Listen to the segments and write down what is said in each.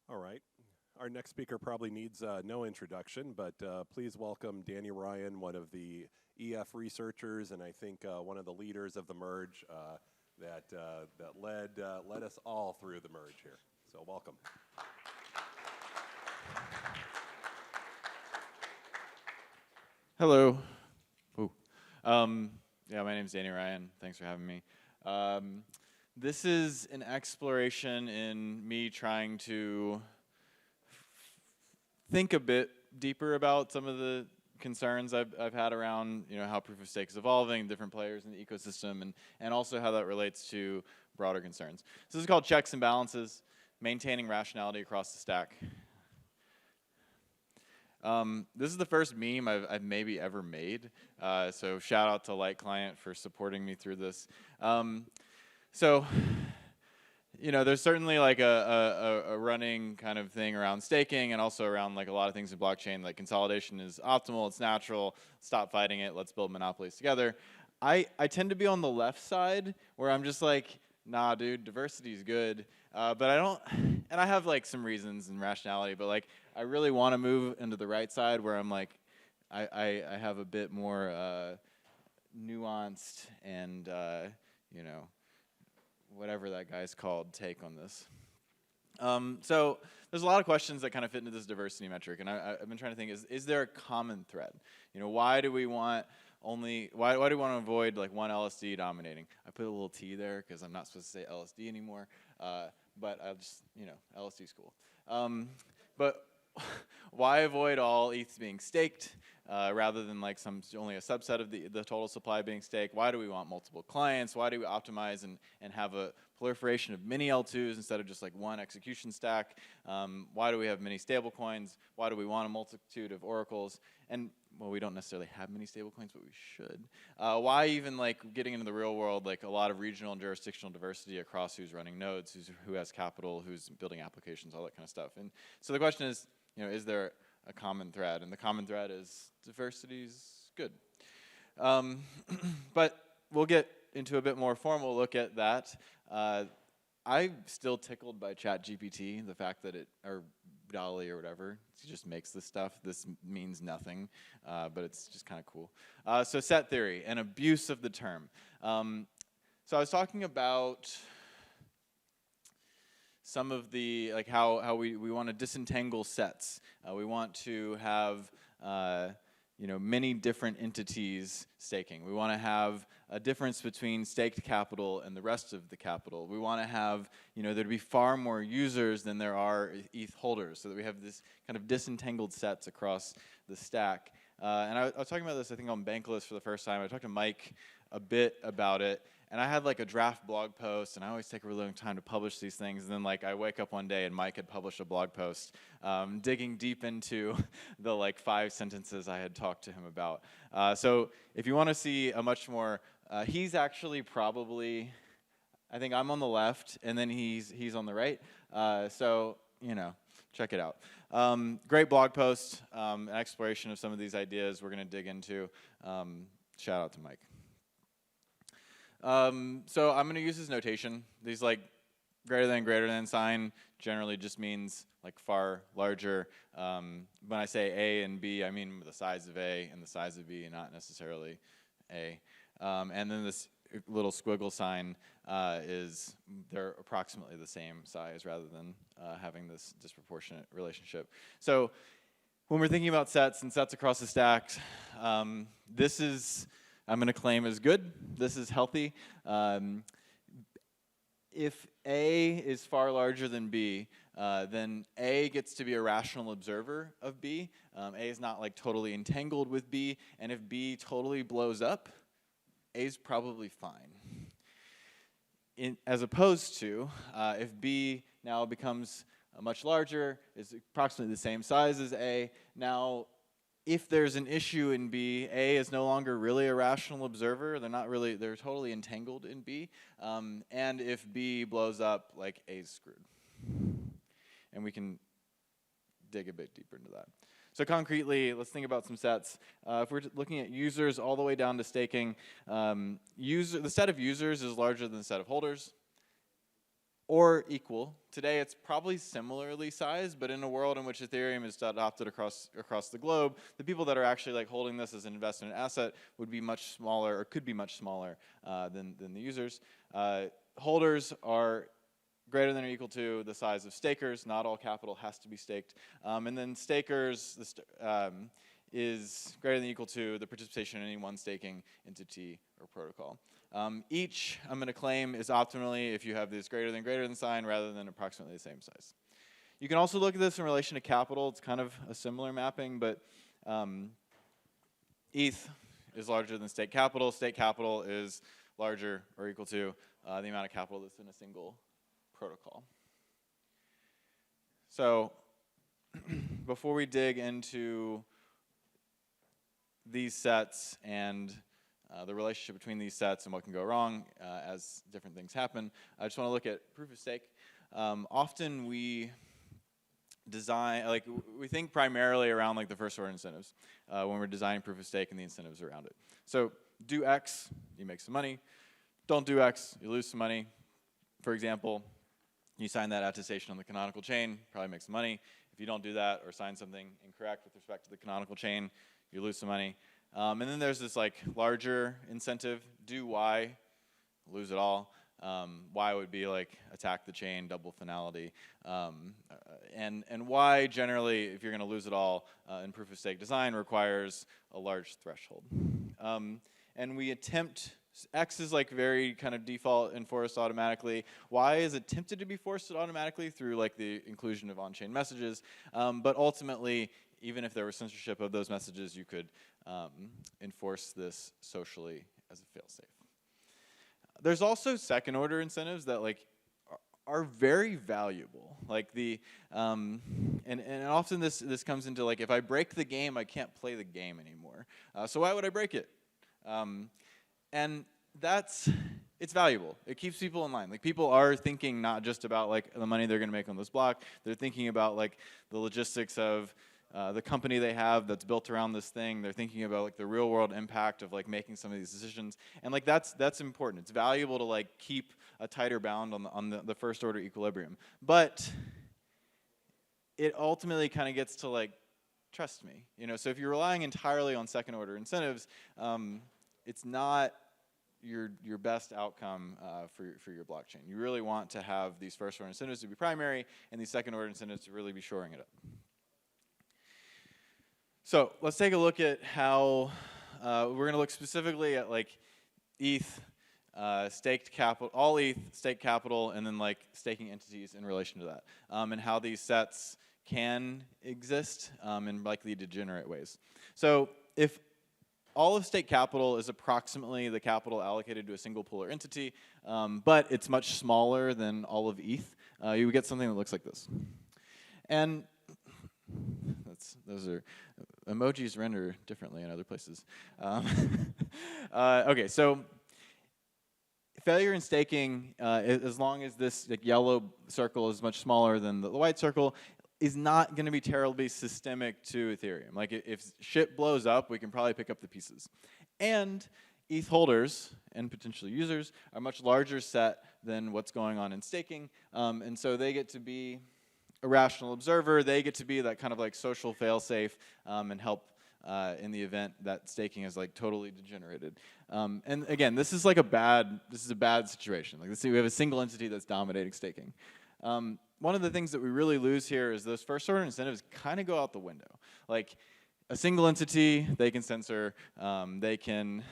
All right. Our next speaker probably needs no introduction, but please welcome Danny Ryan, one of the EF researchers, and I think one of the leaders of the merge that led us all through the merge here. So welcome. Hello. Ooh. Yeah, my name's Danny Ryan. Thanks for having me. This is an exploration in me trying to think a bit deeper about some of the concerns I've had around, how proof of stake is evolving, different players in the ecosystem, and also how that relates to broader concerns. So this is called checks and balances, maintaining rationality across the stack. This is the first meme I've maybe ever made, so shout out to Light Client for supporting me through this. There's certainly like a running kind of thing around staking and also around like a lot of things in blockchain, like consolidation is optimal, it's natural, stop fighting it, let's build monopolies together. I tend to be on the left side where I'm just like, nah, dude, diversity is good, but I don't, and I have like some reasons and rationality, but like I really want to move into the right side where I'm like, I have a bit more nuanced and, whatever that guy's called, take on this. So there's a lot of questions that kind of fit into this diversity metric, and I've been trying to think: is there a common thread? Why do we want why do we want to avoid like one LSD dominating? I put a little T there because I'm not supposed to say LSD anymore, but I'll just LSD school. But why avoid all ETHs being staked rather than like only a subset of the total supply being staked? Why do we want multiple clients? Why do we optimize and have a proliferation of mini L2s instead of just like one execution stack? Why do we have many stablecoins? Why do we want a multitude of oracles? And well, we don't necessarily have many stablecoins, but we should. Why even like getting into the real world, like a lot of regional and jurisdictional diversity across who's running nodes, who has capital, who's building applications, all that kind of stuff. And so the question is, is there a common thread? And the common thread is diversity's good. But we'll get into a bit more formal look at that. I'm still tickled by ChatGPT, the fact that or Dolly or whatever, it just makes this stuff. This means nothing, but it's just kind of cool. So set theory, an abuse of the term. So I was talking about some of the, like how we want to disentangle sets. We want to have many different entities staking. We want to have a difference between staked capital and the rest of the capital. We want to have, there to be far more users than there are ETH holders, so that we have this kind of disentangled sets across the stack. And I was talking about this, I think, on Bankless for the first time. I talked to Mike a bit about it, and I had like a draft blog post, and I always take a really long time to publish these things, and then like I wake up one day and Mike had published a blog post digging deep into the like 5 sentences I had talked to him about. So if you want to see a much more, he's actually probably, I think I'm on the left, and then he's on the right, so check it out. Great blog post, an exploration of some of these ideas we're going to dig into. Shout out to Mike. So I'm going to use his notation. These like greater than sign generally just means like far larger. When I say A and B, I mean the size of A and the size of B, not necessarily A. And then this little squiggle sign they're approximately the same size rather than having this disproportionate relationship. So when we're thinking about sets and sets across the stacks, this is, I'm going to claim, is good. This is healthy. If A is far larger than B, then A gets to be a rational observer of B. A is not like totally entangled with B, and if B totally blows up, A is probably fine. As opposed to if B now becomes much larger, is approximately the same size as A, now if there's an issue in B, A is no longer really a rational observer. They're totally entangled in B. And if B blows up, like A's screwed. And we can dig a bit deeper into that. So concretely, let's think about some sets. If we're looking at users all the way down to staking, the set of users is larger than the set of holders. or equal. Today it's probably similarly sized, but in a world in which Ethereum is adopted across the globe, the people that are actually like holding this as an investment asset would be much smaller, or could be much smaller than the users. Holders are greater than or equal to the size of stakers. Not all capital has to be staked. And then stakers is greater than or equal to the participation in any one staking entity or protocol. Each, I'm going to claim, is optimally if you have this greater than sign rather than approximately the same size. You can also look at this in relation to capital. It's kind of a similar mapping, but ETH is larger than stake capital. Stake capital is larger or equal to the amount of capital that's in a single protocol. So before we dig into these sets and the relationship between these sets and what can go wrong as different things happen, I just want to look at proof of stake. Often we design, like we think primarily around like the first order incentives when we're designing proof of stake and the incentives around it. So do X, you make some money. Don't do X, you lose some money. For example, you sign that attestation on the canonical chain, probably make some money. If you don't do that or sign something incorrect with respect to the canonical chain, you lose some money. And then there's this like larger incentive, do Y, lose it all. Y would be like attack the chain, double finality. And Y generally, if you're going to lose it all in proof of stake design, requires a large threshold. And we attempt, X is like very kind of default enforced automatically. Y is attempted to be forced automatically through like the inclusion of on-chain messages. But ultimately, even if there was censorship of those messages, you could enforce this socially as a failsafe. There's also second order incentives that like are very valuable. Like the and often this comes into like if I break the game, I can't play the game anymore. So why would I break it? And it's valuable. It keeps people in line. Like people are thinking not just about like the money they're going to make on this block. They're thinking about like the logistics of the company they have that's built around this thing. They're thinking about like the real world impact of like making some of these decisions, and like that's important. It's valuable to like keep a tighter bound on the first order equilibrium. But it ultimately kind of gets to like trust me, you know. So if you're relying entirely on second order incentives, it's not your best outcome for your blockchain. You really want to have these first order incentives to be primary and these second order incentives to really be shoring it up. So let's take a look at how we're going to look specifically at like ETH, staked capital, all ETH, staked capital, and then like staking entities in relation to that, and how these sets can exist in likely degenerate ways. So if all of staked capital is approximately the capital allocated to a single pool or entity, but it's much smaller than all of ETH, you would get something that looks like this. And those are emojis render differently in other places. Okay, so failure in staking, as long as this like, yellow circle is much smaller than the white circle, is not going to be terribly systemic to Ethereum. Like if shit blows up, we can probably pick up the pieces. And ETH holders and potential users are a much larger set than what's going on in staking, and so they get to be a rational observer. They get to be that kind of like social failsafe and help in the event that staking is like totally degenerated. And again, this is a bad situation. Like let's see, we have a single entity that's dominating staking. One of the things that we really lose here is those first order incentives kind of go out the window. Like a single entity, they can censor, they can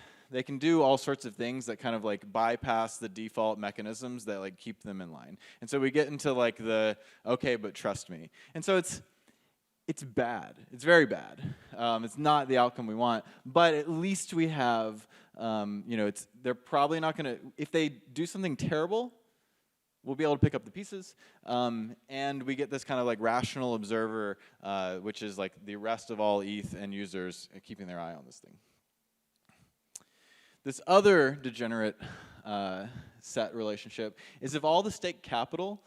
do all sorts of things that kind of like bypass the default mechanisms that like keep them in line. And so we get into like the, okay, but trust me. And so it's bad. It's very bad. It's not the outcome we want, but at least we have, you know, they're probably not gonna, if they do something terrible, we'll be able to pick up the pieces, and we get this kind of like rational observer, which is like the rest of all ETH and users keeping their eye on this thing. This other degenerate set relationship is if all the staked capital,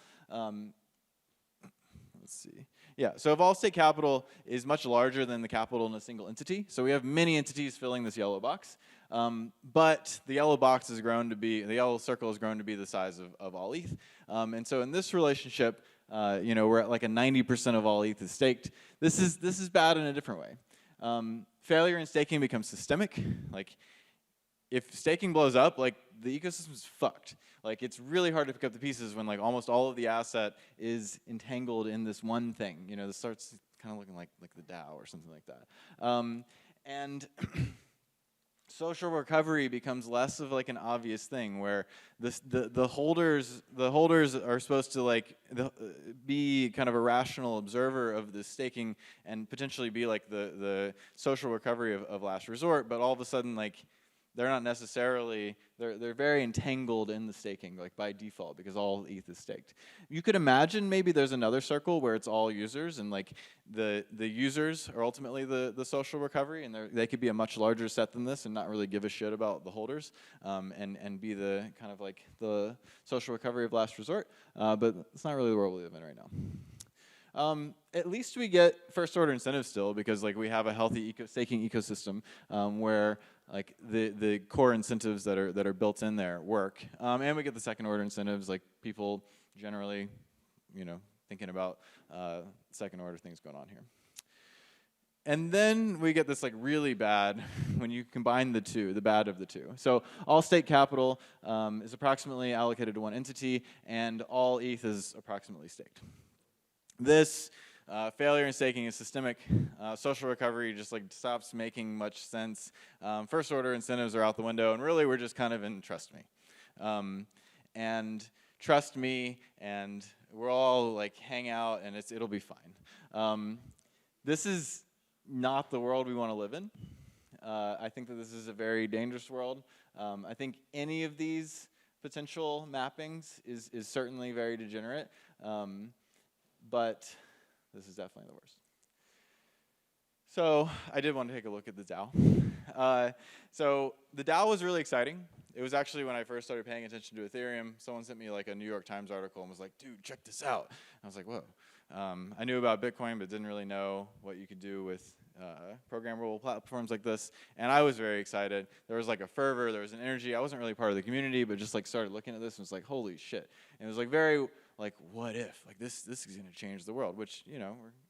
let's see. Yeah, so if all state capital is much larger than the capital in a single entity, so we have many entities filling this yellow box, but the yellow box has grown to be, the yellow circle has grown to be the size of all ETH. And so in this relationship, we're at like a 90% of all ETH is staked. This is bad in a different way. Failure in staking becomes systemic. Like, if staking blows up, like, the ecosystem's fucked. Like, it's really hard to pick up the pieces when, like, almost all of the asset is entangled in this one thing. This starts kind of looking like the DAO or something like that. And social recovery becomes less of like an obvious thing, where the holders are supposed to like be kind of a rational observer of the staking and potentially be like the social recovery of last resort, but all of a sudden, like, they're not necessarily, they're very entangled in the staking, like by default, because all ETH is staked. You could imagine maybe there's another circle where it's all users, and like the users are ultimately the social recovery, and they could be a much larger set than this and not really give a shit about the holders, and be the kind of like the social recovery of last resort. But it's not really the world we live in right now. At least we get first order incentives still, because like we have a healthy staking ecosystem where like the core incentives that are built in there work, and we get the second order incentives, like people generally, thinking about second order things going on here. And then we get this like really bad when you combine the two, the bad of the two. So all state capital is approximately allocated to one entity, and all ETH is approximately staked. This failure in staking is systemic. Social recovery just like stops making much sense. First order incentives are out the window, and really we're just kind of in trust me. And trust me, and we'll all like hang out, and it'll be fine. This is not the world we want to live in. I think that this is a very dangerous world. I think any of these potential mappings is certainly very degenerate. But this is definitely the worst. So I did want to take a look at the DAO. So the DAO was really exciting. It was actually when I first started paying attention to Ethereum, someone sent me like a New York Times article and was like, dude, check this out. I was like, whoa. I knew about Bitcoin, but didn't really know what you could do with programmable platforms like this. And I was very excited. There was like a fervor, there was an energy. I wasn't really part of the community, but just like started looking at this and was like, holy shit. And it was like very, like, what if? Like, this is going to change the world, which,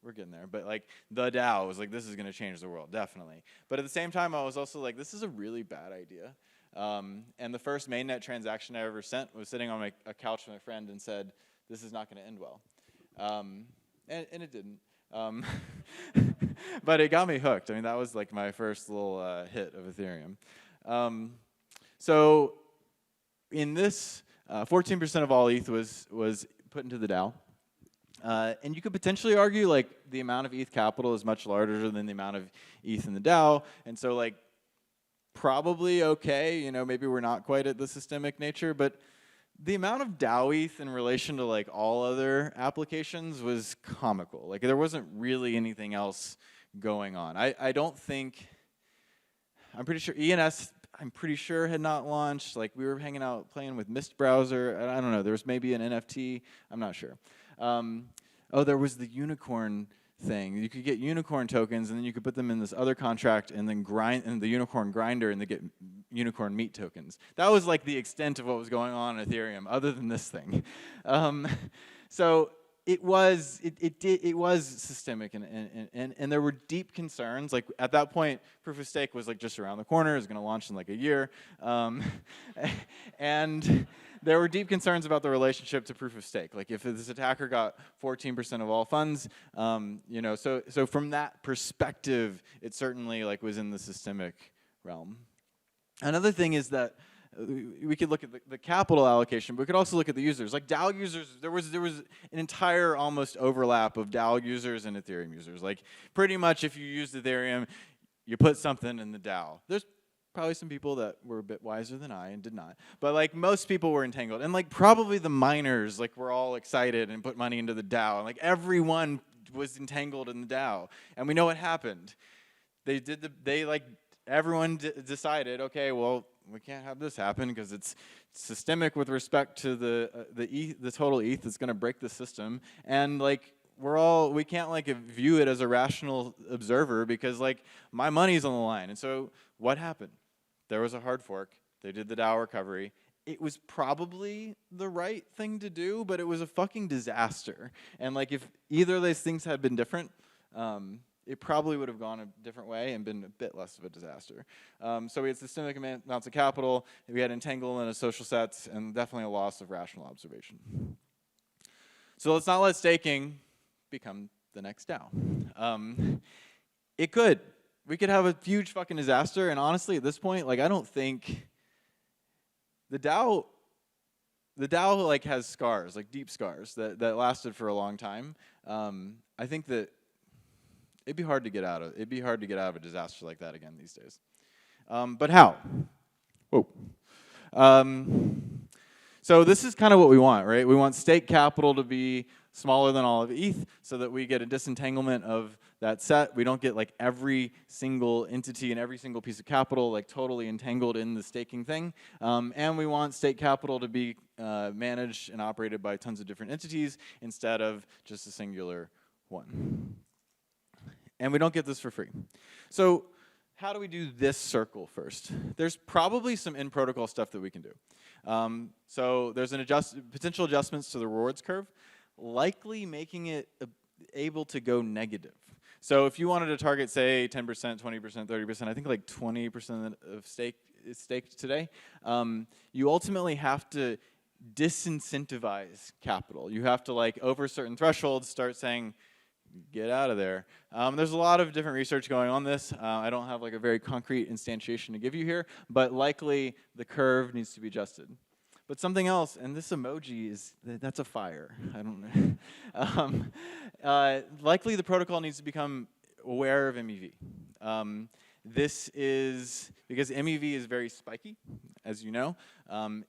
we're getting there. But, like, the DAO was like, this is going to change the world, definitely. But at the same time, I was also like, this is a really bad idea. And the first mainnet transaction I ever sent was sitting on a couch with my friend and said, this is not going to end well. And it didn't. But it got me hooked. I mean, that was, like, my first little hit of Ethereum. So in this, 14% of all ETH was put into the DAO. And you could potentially argue like the amount of ETH capital is much larger than the amount of ETH in the DAO. And so like probably okay, maybe we're not quite at the systemic nature, but the amount of DAO ETH in relation to like all other applications was comical. Like there wasn't really anything else going on. I don't think, I'm pretty sure ENS had not launched. Like we were hanging out playing with Mist browser. I don't know. There was maybe an NFT. I'm not sure. There was the unicorn thing. You could get unicorn tokens, and then you could put them in this other contract, and then grind in the unicorn grinder, and they get unicorn meat tokens. That was like the extent of what was going on in Ethereum, other than this thing. So it was systemic, and there were deep concerns. Like at that point, proof of stake was like just around the corner. It was going to launch in like a year, and there were deep concerns about the relationship to proof of stake. Like if this attacker got 14% of all funds, so from that perspective, it certainly like was in the systemic realm. Another thing is that we could look at the capital allocation, but we could also look at the users. Like DAO users, there was an entire almost overlap of DAO users and Ethereum users. Like pretty much if you used Ethereum, you put something in the DAO. There's probably some people that were a bit wiser than I and did not. But like most people were entangled. And like probably the miners like were all excited and put money into the DAO. And like everyone was entangled in the DAO. And we know what happened. Everyone decided, okay, well, we can't have this happen because it's systemic with respect to the total ETH that's going to break the system. And like we can't like view it as a rational observer because like my money's on the line. And so what happened? There was a hard fork. They did the DAO recovery. It was probably the right thing to do, but it was a fucking disaster. And like if either of those things had been different, it probably would have gone a different way and been a bit less of a disaster. So we had systemic amounts of capital, we had entanglement of social sets, and definitely a loss of rational observation. So let's not let staking become the next DAO. It could. We could have a huge fucking disaster, and honestly, at this point, like I don't think the DAO like has scars, like deep scars that lasted for a long time. I think that it'd be hard to get out of a disaster like that again these days. But how? Whoa. So this is kind of what we want, right? We want stake capital to be smaller than all of ETH so that we get a disentanglement of that set. We don't get like every single entity and every single piece of capital like totally entangled in the staking thing. And we want stake capital to be managed and operated by tons of different entities instead of just a singular one. And we don't get this for free. So how do we do this circle first? There's probably some in-protocol stuff that we can do. So there's potential adjustments to the rewards curve, likely making it able to go negative. So if you wanted to target, say, 10%, 20%, 30%, I think like 20% of stake is staked today, you ultimately have to disincentivize capital. You have to, like, over certain thresholds, start saying, get out of there. There's a lot of different research going on this. I don't have like a very concrete instantiation to give you here, but likely the curve needs to be adjusted. But something else, and this emoji that's a fire. I don't know. Likely the protocol needs to become aware of MEV. This is because MEV is very spiky, as you know.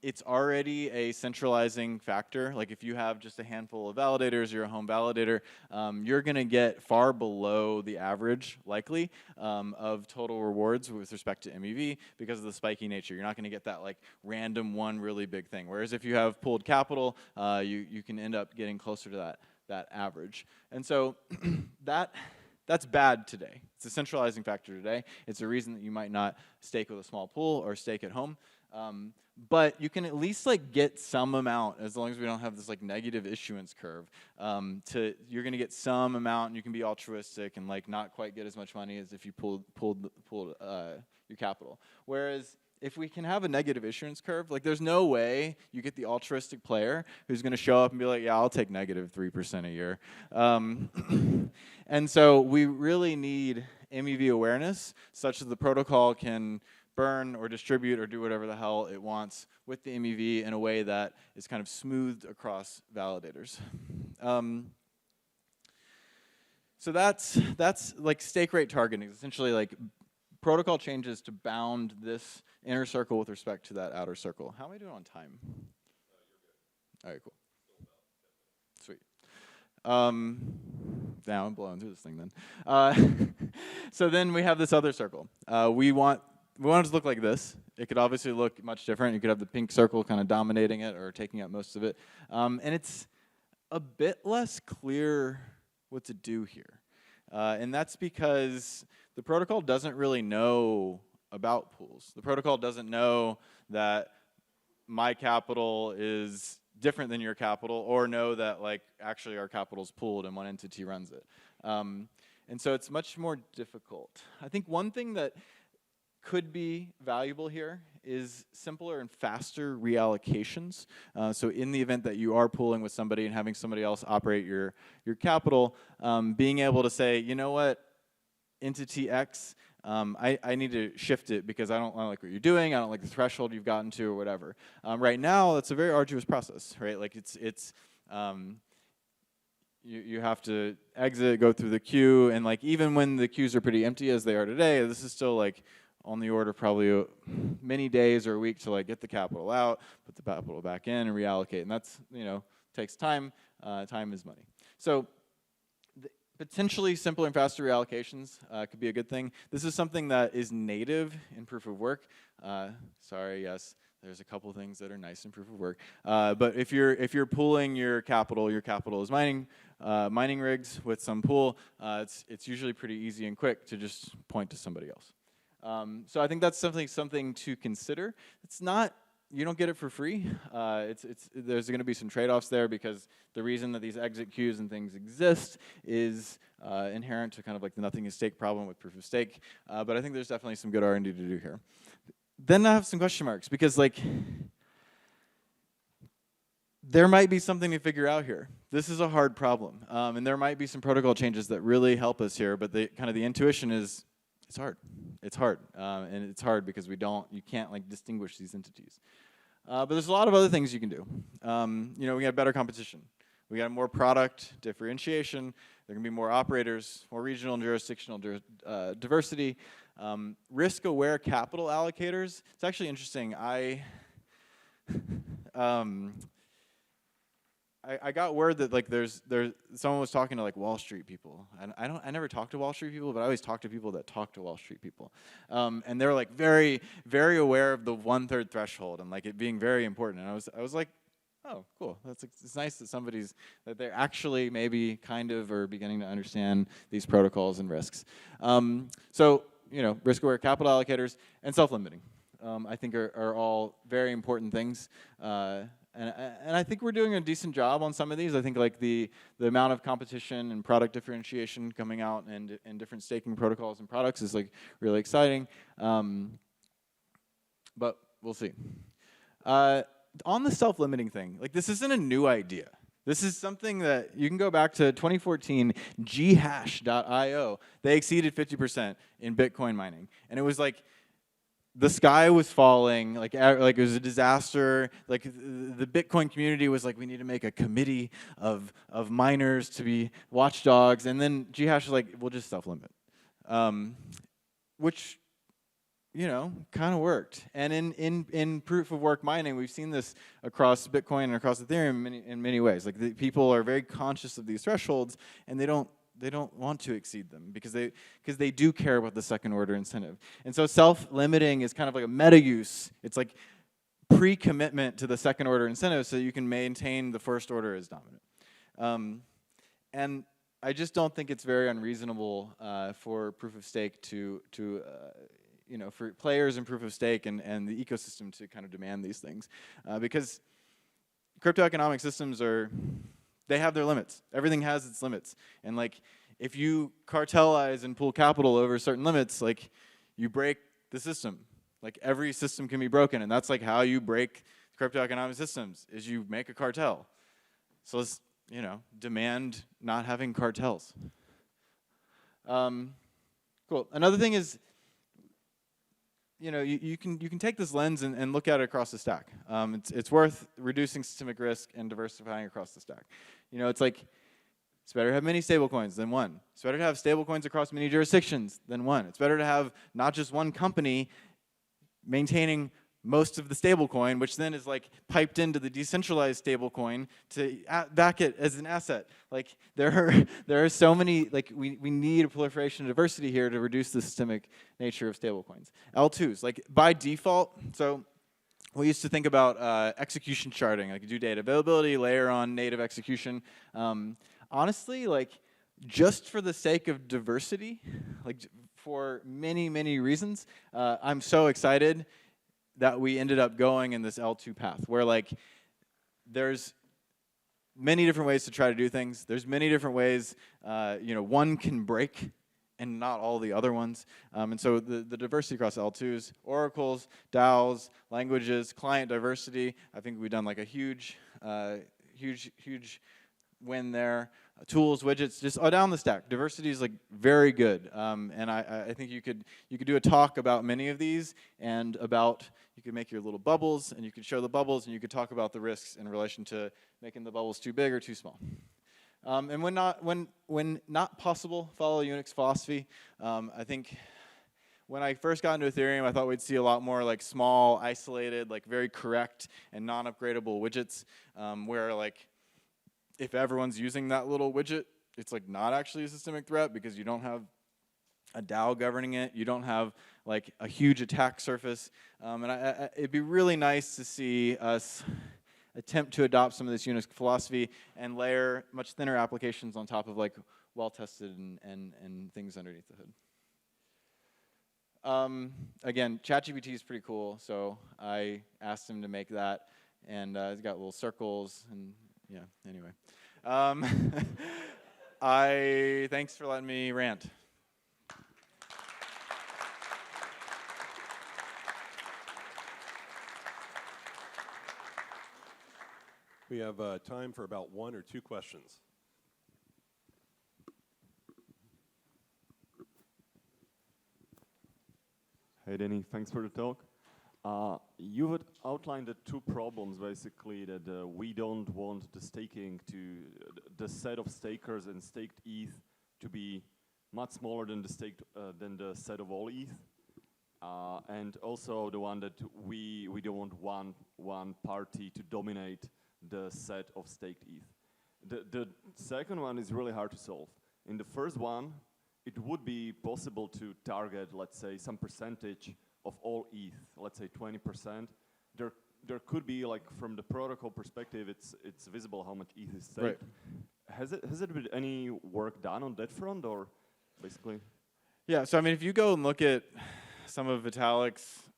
It's already a centralizing factor. Like if you have just a handful of validators, you're a home validator, you're going to get far below the average, likely, of total rewards with respect to MEV because of the spiky nature. You're not going to get that like random one really big thing. Whereas if you have pooled capital, you can end up getting closer to that average. And so that's bad today. It's a centralizing factor today. It's a reason that you might not stake with a small pool or stake at home. But you can at least like get some amount, as long as we don't have this like negative issuance curve. You're going to get some amount, and you can be altruistic and like not quite get as much money as if you pulled your capital. Whereas if we can have a negative issuance curve, like there's no way you get the altruistic player who's going to show up and be like, yeah, I'll take negative 3% a year. And so we really need MEV awareness such that the protocol can burn or distribute or do whatever the hell it wants with the MEV in a way that is kind of smoothed across validators. So that's like stake rate targeting, essentially like protocol changes to bound this inner circle with respect to that outer circle. How am I doing on time? All right, cool. Sweet. Now I'm blowing through this thing then. So then we have this other circle. We want it to look like this. It could obviously look much different. You could have the pink circle kind of dominating it or taking up most of it. And it's a bit less clear what to do here. And that's because the protocol doesn't really know about pools. The protocol doesn't know that my capital is different than your capital, or know that like actually our capital is pooled and one entity runs it. And so it's much more difficult. I think one thing that could be valuable here is simpler and faster reallocations. So in the event that you are pooling with somebody and having somebody else operate your capital, being able to say, you know what, entity X, I need to shift it because I don't like what you're doing, I don't like the threshold you've gotten to or whatever. Right now, that's a very arduous process, right? Like you have to exit, go through the queue, and like even when the queues are pretty empty as they are today, this is still like on the order of probably many days or a week to like get the capital out, put the capital back in, and reallocate. And that's, takes time. Time is money. So potentially simpler and faster reallocations could be a good thing. This is something that is native in proof of work. Sorry, yes, there's a couple things that are nice in proof of work. But if you're pooling your capital is mining mining rigs with some pool, it's usually pretty easy and quick to just point to somebody else. So I think that's something to consider. It's not, you don't get it for free. There's going to be some trade-offs there, because the reason that these exit queues and things exist is inherent to kind of like the nothing is stake problem with proof of stake. But I think there's definitely some good R&D to do here. Then I have some question marks, because like there might be something to figure out here. This is a hard problem, and there might be some protocol changes that really help us here. But the intuition is it's hard. It's hard, and it's hard because you can't like distinguish these entities. But there's a lot of other things you can do. You know, we got better competition. We got more product differentiation. There can be more operators, more regional and jurisdictional diversity. Risk-aware capital allocators. It's actually interesting. I got word that like someone was talking to like Wall Street people, and I never talk to Wall Street people, but I always talk to people that talk to Wall Street people, and they're like very, very aware of the 1/3 threshold and like it being very important. And I was like, oh, cool. It's nice that they're actually maybe kind of are beginning to understand these protocols and risks. So you know, risk-aware capital allocators and self-limiting, I think are all very important things. And I think we're doing a decent job on some of these. I think like the amount of competition and product differentiation coming out and different staking protocols and products is like really exciting. But we'll see. On the self-limiting thing, like this isn't a new idea. This is something that you can go back to 2014, ghash.io. They exceeded 50% in Bitcoin mining. And it was like, the sky was falling, like it was a disaster. Like the Bitcoin community was like, we need to make a committee of miners to be watchdogs. And then Ghash was like, we'll just self-limit, which, you know, kind of worked. And in proof of work mining, we've seen this across Bitcoin and across Ethereum in many ways. Like the people are very conscious of these thresholds, and they don't want to exceed them because they do care about the second order incentive. And so self-limiting is kind of like a meta use. It's like pre-commitment to the second order incentive so you can maintain the first order as dominant. And I just don't think it's very unreasonable for proof of stake to you know, for players in proof of stake and the ecosystem to kind of demand these things, because crypto economic systems they have their limits. Everything has its limits. And like, if you cartelize and pool capital over certain limits, like, you break the system. Like, every system can be broken, and that's like how you break crypto economic systems, is you make a cartel. So let's, you know, demand not having cartels. Cool. Another thing is, you know, you can take this lens and look at it across the stack. It's worth reducing systemic risk and diversifying across the stack. You know, it's like, it's better to have many stablecoins than one. It's better to have stablecoins across many jurisdictions than one. It's better to have not just one company maintaining most of the stablecoin, which then is like piped into the decentralized stablecoin to back it as an asset. Like there are so many, like we need a proliferation of diversity here to reduce the systemic nature of stablecoins. L2s, like by default, so we used to think about execution sharding, like do data availability, layer on native execution. Honestly, like just for the sake of diversity, like for many, many reasons, I'm so excited that we ended up going in this L2 path, where like there's many different ways to try to do things. There's many different ways, you know, one can break and not all the other ones. And so the diversity across L2s, oracles, DAOs, languages, client diversity, I think we've done like a huge win there. Tools, widgets, just down the stack. Diversity is like very good, and I think you could do a talk about many of these, and about you could make your little bubbles, and you could show the bubbles, and you could talk about the risks in relation to making the bubbles too big or too small. And when not possible, follow Unix philosophy. I think when I first got into Ethereum, I thought we'd see a lot more like small, isolated, like very correct and non-upgradable widgets, where like if everyone's using that little widget, it's like not actually a systemic threat because you don't have a DAO governing it. You don't have like a huge attack surface. And it'd be really nice to see us attempt to adopt some of this unix philosophy and layer much thinner applications on top of like well-tested and things underneath the hood. Again, ChatGPT is pretty cool, so I asked him to make that, and it's got little circles, and yeah, anyway. Thanks for letting me rant. We have time for about 1 or 2 questions. Hey, Danny, thanks for the talk. You had outlined the 2 problems, basically, that we don't want the staking to, the set of stakers and staked ETH to be much smaller than the set of all ETH. And also the one that we don't want one party to dominate the set of staked ETH. The second one is really hard to solve. In the first one, it would be possible to target, let's say, some percentage of all ETH, let's say 20%. There could be, like, from the protocol perspective, it's visible how much ETH is staked. Right. Has it been any work done on that front, or basically? Yeah, so I mean, if you go and look at some of Vitalik's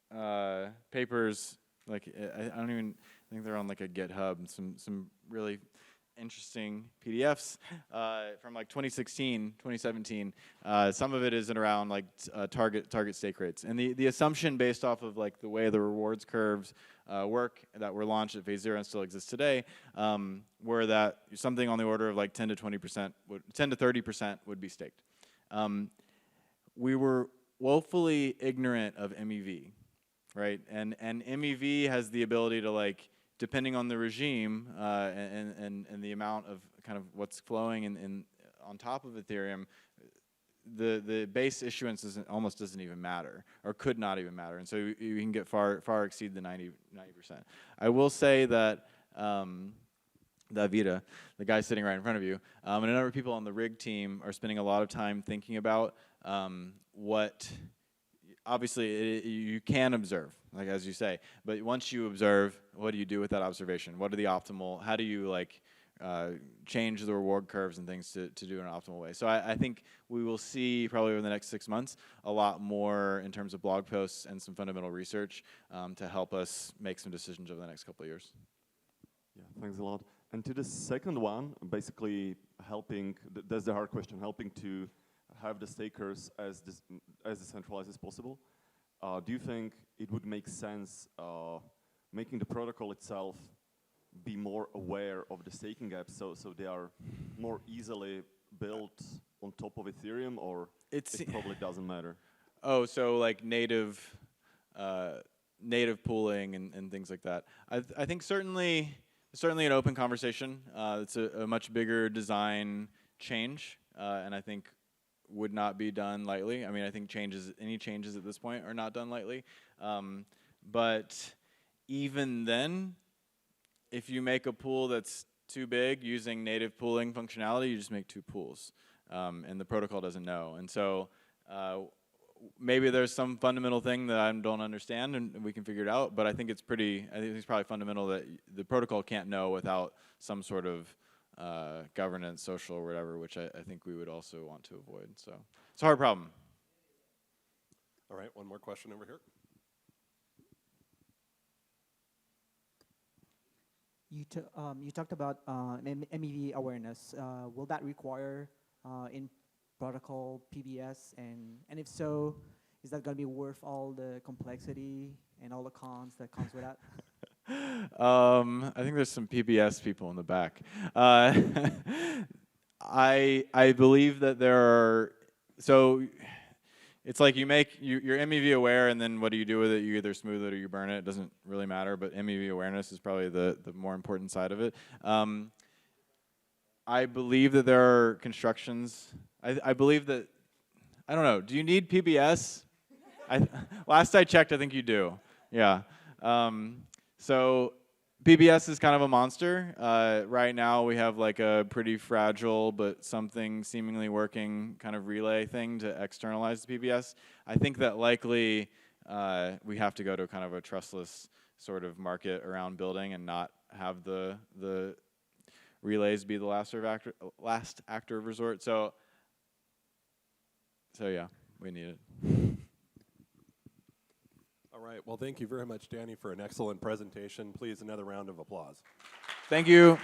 papers, like I don't even think they're on like a GitHub, some really interesting PDFs from like 2016, 2017. Some of it is around like target stake rates, and the assumption based off of like the way the rewards curves work that were launched at phase 0 and still exist today, were that something on the order of like 10 to 20%, 10 to 30% would be staked. We were woefully ignorant of MEV, right? And MEV has the ability to, like, depending on the regime and the amount of kind of what's flowing in on top of Ethereum, the base issuance almost doesn't even matter, or could not even matter, and so you can get far exceed the 90%. I will say that Davida, the guy sitting right in front of you, and a number of people on the rig team are spending a lot of time thinking about what, obviously, you can observe, like as you say, but once you observe, what do you do with that observation? What are the optimal, how do you like change the reward curves and things to do in an optimal way? So I think we will see probably over the next 6 months a lot more in terms of blog posts and some fundamental research to help us make some decisions over the next couple of years. Yeah, thanks a lot. And to the second one, basically helping, that's the hard question, helping to have the stakers as decentralized as possible. Do you think it would make sense making the protocol itself be more aware of the staking gaps, so they are more easily built on top of Ethereum, or it probably doesn't matter? Oh, so like native pooling and things like that. I think certainly an open conversation. It's a much bigger design change, and I think would not be done lightly. I mean, I think any changes at this point are not done lightly. But even then, if you make a pool that's too big using native pooling functionality, you just make 2 pools, and the protocol doesn't know. And so maybe there's some fundamental thing that I don't understand, and we can figure it out. But I think it's probably fundamental that the protocol can't know without some sort of governance, social, or whatever, which I think we would also want to avoid. So it's a hard problem. All right, one more question over here. You talked about MEV awareness. Will that require in protocol PBS, and if so, is that going to be worth all the complexity and all the cons that comes with that? I think there's some PBS people in the back. I believe that there are, so it's like you're MEV aware, and then what do you do with it? You either smooth it or you burn it. It doesn't really matter, but MEV awareness is probably the more important side of it. I believe that there are constructions. I believe that, I don't know, do you need PBS? Last I checked, I think you do. Yeah. So PBS is kind of a monster. Right now we have like a pretty fragile but something seemingly working kind of relay thing to externalize the PBS. I think that likely we have to go to kind of a trustless sort of market around building and not have the relays be the last actor of resort. So yeah, we need it. All right. Well, thank you very much, Danny, for an excellent presentation. Please, another round of applause. Thank you.